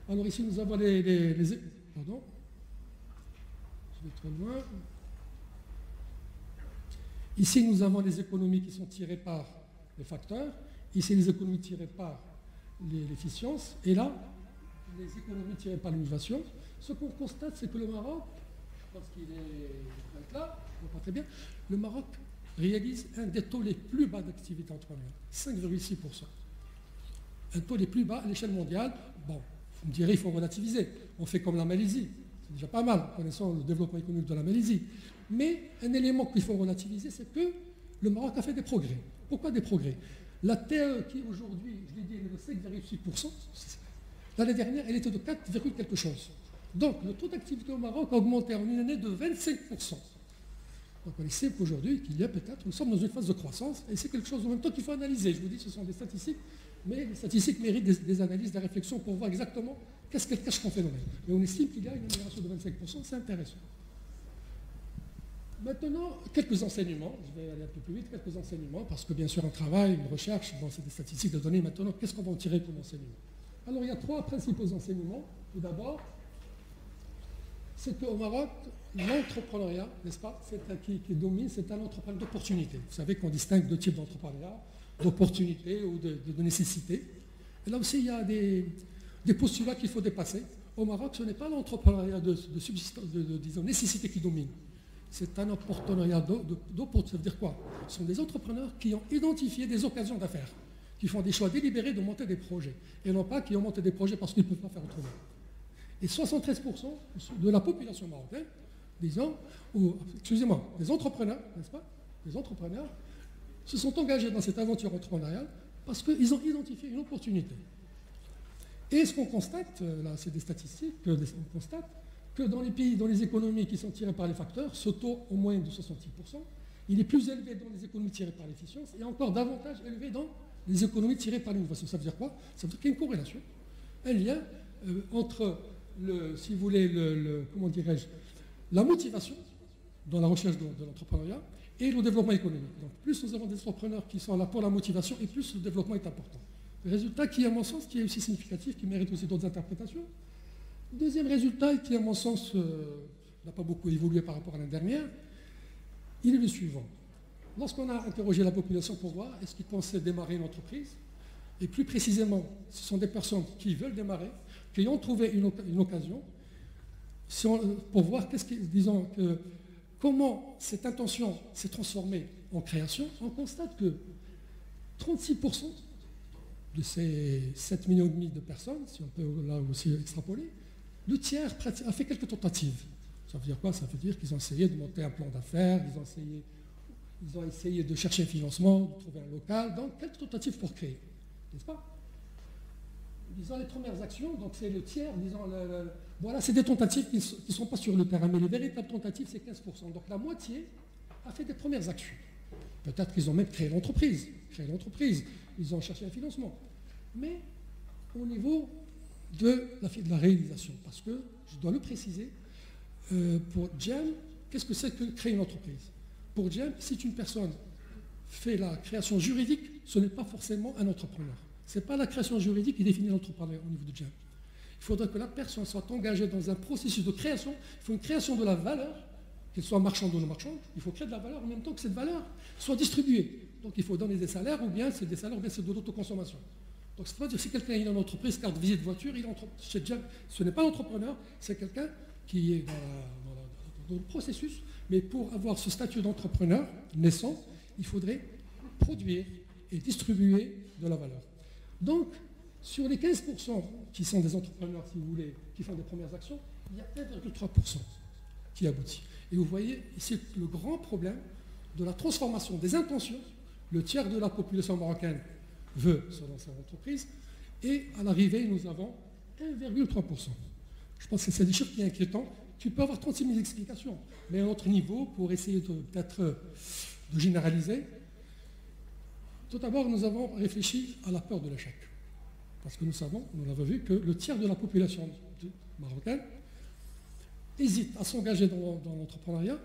Alors ici, nous avons pardon. Je vais trop loin. Ici, nous avons les économies qui sont tirées par les facteurs. Ici, les économies tirées par l'efficience. Et là, les économies tirées par l'innovation. Ce qu'on constate, c'est que le Maroc, je pense qu'il est là, on voit très bien, le Maroc réalise un des taux les plus bas d'activité entrepreneuriale, 5,6%. Un taux les plus bas à l'échelle mondiale. Bon, vous me direz, il faut relativiser. On fait comme la Malaisie. C'est déjà pas mal, connaissant le développement économique de la Malaisie. Mais un élément qu'il faut relativiser, c'est que le Maroc a fait des progrès. Pourquoi des progrès? La TE qui aujourd'hui, je l'ai dit, est de 5,6%. L'année dernière, elle était de 4, quelque chose. Donc le taux d'activité au Maroc a augmenté en une année de 25%. Donc on sait qu'aujourd'hui, qu'il y a peut-être, nous sommes dans une phase de croissance, et c'est quelque chose en même temps qu'il faut analyser. Je vous dis, ce sont des statistiques, mais les statistiques méritent des analyses, des réflexions pour voir exactement qu'est-ce qu'elles cachent comme phénomène. Mais on estime qu'il y a une amélioration de 25%, c'est intéressant. Maintenant, quelques enseignements, je vais aller un peu plus vite, quelques enseignements, parce que bien sûr on travaille, une recherche, bon, c'est des statistiques de données. Maintenant, qu'est-ce qu'on va en tirer comme enseignement? Alors il y a 3 principaux enseignements. Tout d'abord, c'est qu'au Maroc, l'entrepreneuriat, n'est-ce pas, qui domine, c'est un entrepreneuriat d'opportunité. Vous savez qu'on distingue 2 types d'entrepreneuriat, d'opportunité ou de nécessité. Et là aussi, il y a des postulats qu'il faut dépasser. Au Maroc, ce n'est pas l'entrepreneuriat de nécessité qui domine. C'est un entrepreneuriat d'opportunité. Ça veut dire quoi? Ce sont des entrepreneurs qui ont identifié des occasions d'affaires, qui font des choix délibérés de monter des projets, et non pas qui ont monté des projets parce qu'ils ne peuvent pas faire autrement. Et 73% de la population marocaine, disons, des entrepreneurs, n'est-ce pas? Des entrepreneurs se sont engagés dans cette aventure entrepreneuriale parce qu'ils ont identifié une opportunité. Et ce qu'on constate, là c'est des statistiques, on constate que dans les pays, dans les économies qui sont tirées par les facteurs, ce taux en moyenne de 66%, il est plus élevé dans les économies tirées par l'efficience et encore davantage élevé dans les économies tirées par l'innovation. Ça veut dire quoi? Ça veut dire qu'il y a une corrélation, un lien entre, si vous voulez, comment dirais-je, la motivation dans la recherche de l'entrepreneuriat et le développement économique. Donc plus nous avons des entrepreneurs qui sont là pour la motivation et plus le développement est important. Le résultat qui, à mon sens, qui est aussi significatif, qui mérite aussi d'autres interprétations. Deuxième résultat qui, à mon sens, n'a pas beaucoup évolué par rapport à l'année dernière, il est le suivant. Lorsqu'on a interrogé la population pour voir est-ce qu'ils pensaient démarrer une entreprise, et plus précisément, ce sont des personnes qui veulent démarrer, qui ont trouvé une occasion, pour voir comment cette intention s'est transformée en création, on constate que 36% de ces 7,5 millions de personnes, si on peut là aussi extrapoler, le tiers a fait quelques tentatives. Ça veut dire quoi? Ça veut dire qu'ils ont essayé de monter un plan d'affaires, ils ont essayé de chercher un financement, de trouver un local, donc quelques tentatives pour créer, n'est-ce pas? Disons les premières actions, donc c'est le tiers, disons, voilà, c'est des tentatives qui ne sont pas sur le terrain, mais les véritables tentatives, c'est 15%. Donc la moitié a fait des premières actions. Peut-être qu'ils ont même créé l'entreprise, ils ont cherché un financement. Mais au niveau de la réalisation, parce que, je dois le préciser, pour GEM, qu'est-ce que c'est que créer une entreprise? Pour GEM, si une personne fait la création juridique, ce n'est pas forcément un entrepreneur. Ce n'est pas la création juridique qui définit l'entrepreneuriat au niveau de GEM. Il faudrait que la personne soit engagée dans un processus de création. Il faut une création de la valeur, qu'elle soit marchande ou non marchande. Il faut créer de la valeur en même temps que cette valeur soit distribuée. Donc il faut donner des salaires, ou bien c'est des salaires, ou bien c'est de l'autoconsommation. Donc c'est-à-dire si quelqu'un est dans une entreprise, carte visite voiture, chez GEM, ce n'est pas l'entrepreneur, c'est quelqu'un qui est dans le processus. Mais pour avoir ce statut d'entrepreneur naissant, il faudrait produire et distribuer de la valeur. Donc, sur les 15% qui sont des entrepreneurs, si vous voulez, qui font des premières actions, il y a 1,3% qui aboutit. Et vous voyez, c'est le grand problème de la transformation des intentions. Le tiers de la population marocaine veut se lancer en entreprise, et à l'arrivée, nous avons 1,3%. Je pense que c'est des chiffres qui sont inquiétants. Tu peux avoir 36 000 explications, mais à un autre niveau, pour essayer de généraliser, tout d'abord, nous avons réfléchi à la peur de l'échec. Parce que nous l'avons vu, que le tiers de la population marocaine hésite à s'engager dans l'entrepreneuriat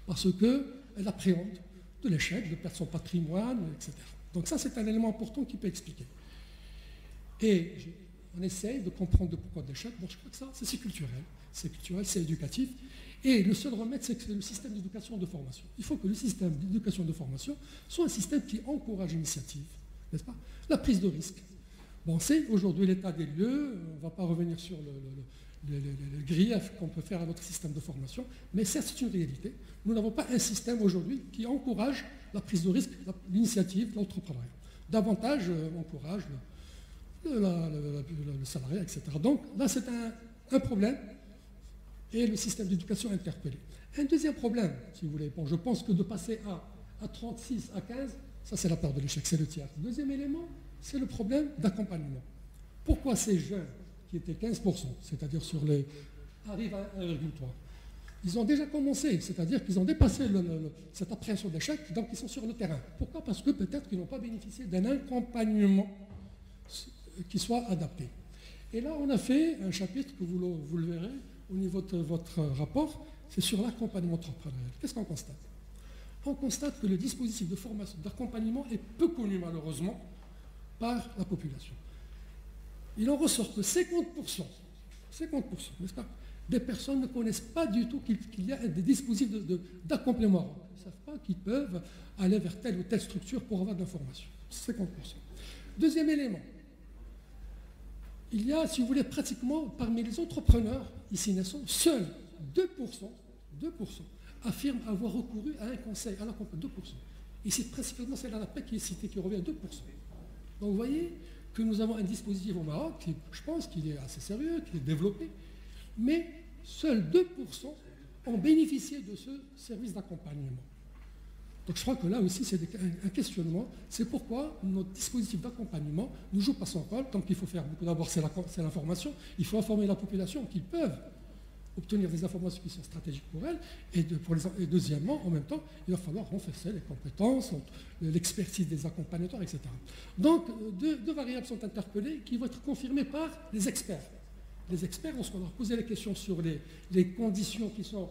parce qu'elle appréhende de l'échec, de perdre son patrimoine, etc. Donc ça, c'est un élément important qui peut expliquer. Et on essaye de comprendre le pourquoi de l'échec. Bon, je crois que ça, c'est culturel, c'est éducatif. Et le seul remède, c'est que c'est le système d'éducation de formation. Il faut que le système d'éducation de formation soit un système qui encourage l'initiative, n'est-ce pas? La prise de risque. Bon, c'est aujourd'hui l'état des lieux, on ne va pas revenir sur le grief qu'on peut faire à notre système de formation, mais certes, c'est une réalité. Nous n'avons pas un système aujourd'hui qui encourage la prise de risque, l'initiative, l'entrepreneuriat. Davantage, on encourage le salariat, etc. Donc là, c'est un problème. Et le système d'éducation est interpellé. Un deuxième problème, si vous voulez, bon, je pense que de passer à 36, à 15, ça c'est la peur de l'échec, c'est le tiers. Deuxième élément, c'est le problème d'accompagnement. Pourquoi ces jeunes, qui étaient 15%, c'est-à-dire arrivent à 1,3%? Ils ont déjà commencé, c'est-à-dire qu'ils ont dépassé cette appréhension d'échec, donc ils sont sur le terrain. Pourquoi? Parce que peut-être qu'ils n'ont pas bénéficié d'un accompagnement qui soit adapté. Et là, on a fait un chapitre que vous le verrez, au niveau de votre rapport, c'est sur l'accompagnement entrepreneurial. Qu'est-ce qu'on constate? On constate que le dispositif de formation, d'accompagnement est peu connu malheureusement par la population. Il en ressort que 50%, n'est-ce pas, des personnes ne connaissent pas du tout qu'il y a des dispositifs d'accompagnement. Ils ne savent pas qu'ils peuvent aller vers telle ou telle structure pour avoir de l'information. 50%. Deuxième élément. Il y a, si vous voulez, pratiquement, parmi les entrepreneurs ici naissants, seuls 2% affirment avoir recouru à un conseil, à l'accompagnement. 2%. Ici, principalement, c'est l'ANAPEC qui est cité, qui revient à 2%. Donc, vous voyez que nous avons un dispositif au Maroc, qui, je pense qu'il est assez sérieux, qui est développé, mais seuls 2% ont bénéficié de ce service d'accompagnement. Donc je crois que là aussi c'est un questionnement. C'est pourquoi notre dispositif d'accompagnement ne joue pas son rôle. Tant qu'il faut faire beaucoup, d'abord c'est l'information. Il faut informer la population qu'ils peuvent obtenir des informations qui sont stratégiques pour elles, et deuxièmement, en même temps, il va falloir renforcer les compétences, l'expertise des accompagnateurs, etc. Donc, deux variables sont interpellées qui vont être confirmées par les experts. Les experts, lorsqu'on leur posait les questions sur les conditions qui sont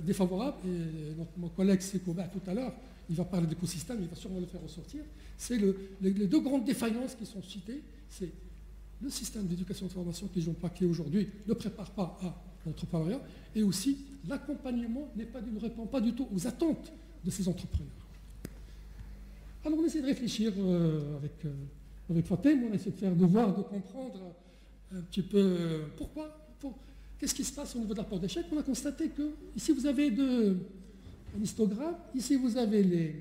défavorables, et donc mon collègue Sekouba tout à l'heure, il va parler d'écosystème, il va sûrement le faire ressortir, c'est les deux grandes défaillances qui sont citées, c'est le système d'éducation et de formation qui aujourd'hui ne prépare pas à l'entrepreneuriat, et aussi l'accompagnement ne répond pas du tout aux attentes de ces entrepreneurs. Alors on essaie de réfléchir avec Fatem, on essaie de comprendre un petit peu pourquoi, qu'est-ce qui se passe au niveau de l'apport d'échec. On a constaté que ici vous avez un histogramme, ici vous avez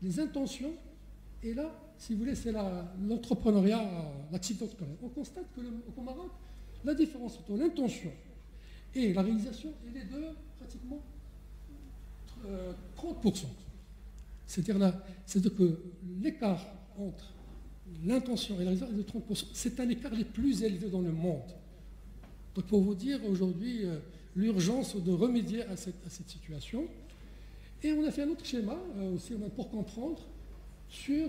les intentions, et là, si vous voulez, c'est l'entrepreneuriat, l'activité entrepreneuriale. On constate qu'au Maroc, la différence entre l'intention et la réalisation, elle est de pratiquement 30%. C'est-à-dire que l'écart entre l'intention et la réalisation est de 30%. C'est un écart les plus élevés dans le monde. Donc pour vous dire aujourd'hui l'urgence de remédier à cette situation. Et on a fait un autre schéma aussi pour comprendre sur,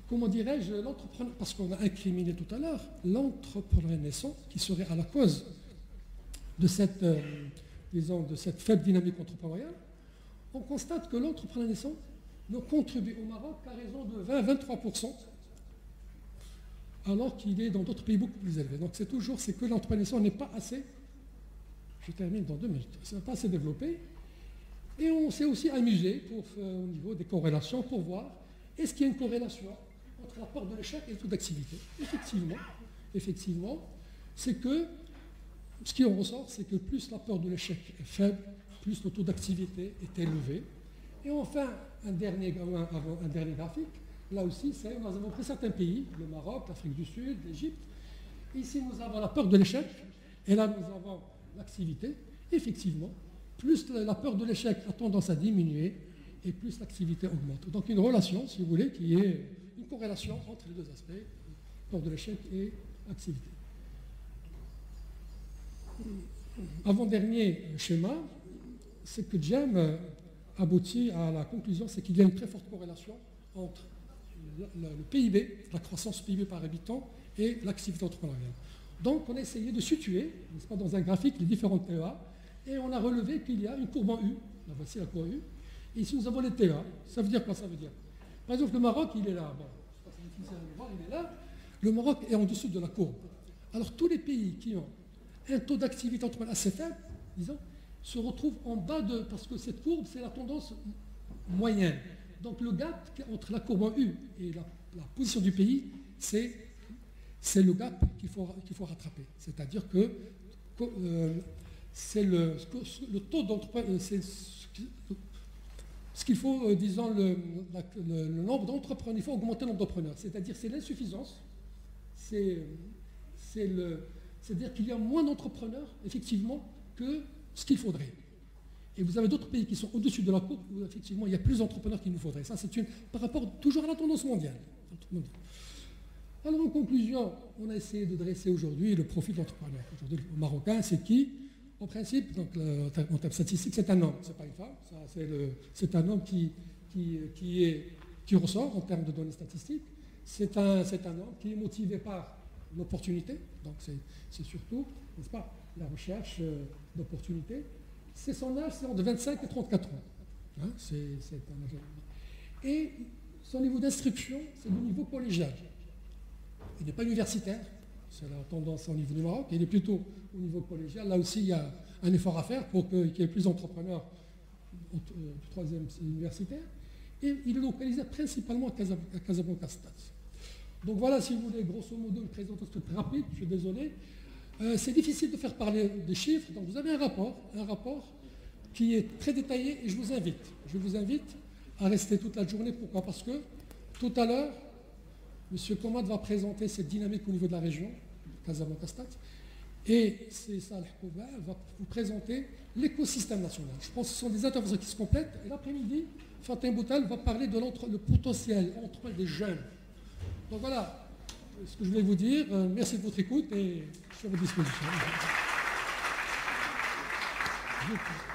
comment dirais-je, l'entrepreneur, parce qu'on a incriminé tout à l'heure, l'entrepreneur naissant qui serait à la cause de cette faible dynamique entrepreneuriale. On constate que l'entrepreneur naissant ne contribue au Maroc qu'à raison de 20-23%, alors qu'il est dans d'autres pays beaucoup plus élevés. Donc c'est que l'entrepreneur naissant n'est pas assez, je termine dans 2 minutes, c'est pas assez développé. Et on s'est aussi amusé au niveau des corrélations pour voir est-ce qu'il y a une corrélation entre la peur de l'échec et le taux d'activité. Effectivement, c'est que ce qui en ressort, c'est que plus la peur de l'échec est faible, plus le taux d'activité est élevé. Et enfin, un dernier graphique, là aussi, nous avons pris certains pays, le Maroc, l'Afrique du Sud, l'Égypte. Ici, nous avons la peur de l'échec, et là, nous avons l'activité. Effectivement, plus la peur de l'échec a tendance à diminuer, et plus l'activité augmente. Donc une relation, si vous voulez, qui est une corrélation entre les deux aspects, peur de l'échec et activité. Avant-dernier schéma, c'est que Jem aboutit à la conclusion, c'est qu'il y a une très forte corrélation entre le PIB, la croissance PIB par habitant, et l'activité entrepreneuriale. Donc on a essayé de situer, n'est-ce pas, dans un graphique, les différents TEA, et on a relevé qu'il y a une courbe en U, là voici la courbe U, et ici nous avons les TEA. Ça veut dire quoi? Ça veut dire, par exemple, le Maroc, il est là, bon, je ne sais pas si c'est difficile à le voir, il est là, le Maroc est en dessous de la courbe. Alors tous les pays qui ont un taux d'activité entrepreneuriale assez faible, disons, se retrouvent en bas parce que cette courbe, c'est la tendance moyenne. Donc le gap entre la courbe en U et la position du pays, c'est le gap qu'il faut rattraper. C'est-à-dire que c'est le taux d'entrepreneurs, c'est ce qu'il faut, disons, le nombre d'entrepreneurs, il faut augmenter le nombre d'entrepreneurs. C'est-à-dire c'est l'insuffisance, c'est-à-dire qu'il y a moins d'entrepreneurs, effectivement, que ce qu'il faudrait. Et vous avez d'autres pays qui sont au-dessus de la courbe où, effectivement, il y a plus d'entrepreneurs qu'il nous faudrait. Ça, c'est par rapport toujours à la tendance mondiale. Alors, en conclusion, on a essayé de dresser aujourd'hui le profil de l'entrepreneur. Aujourd'hui, le Marocain, c'est qui? En principe, donc, en termes statistiques, c'est un homme, c'est pas une femme. C'est un homme qui ressort en termes de données statistiques. C'est un homme qui est motivé par l'opportunité, donc c'est surtout, n'est-ce pas, la recherche d'opportunités. C'est son âge, c'est entre 25 et 34 ans. Hein, c'est un âge. Et son niveau d'instruction, c'est le niveau collégial. Il n'est pas universitaire, c'est la tendance au niveau du Maroc, il est plutôt au niveau collégial. Là aussi, il y a un effort à faire pour qu'il y ait plus d'entrepreneurs du 3e universitaire. Et il est localisé principalement à Casablanca-Stade. Donc voilà, si vous voulez, grosso modo, une présentation très rapide, je suis désolé. C'est difficile de faire parler des chiffres, donc vous avez un rapport qui est très détaillé, et je vous invite à rester toute la journée. Pourquoi? Parce que tout à l'heure, M. Komad va présenter cette dynamique au niveau de la région, Casablanca-Stade, et c'est Saleh Kouba va vous présenter l'écosystème national. Je pense que ce sont des interventions qui se complètent, et l'après-midi, Fatem Boutal va parler de le potentiel entre des jeunes. Donc voilà ce que je voulais vous dire. Merci de votre écoute et je suis à votre disposition. Je vous prie.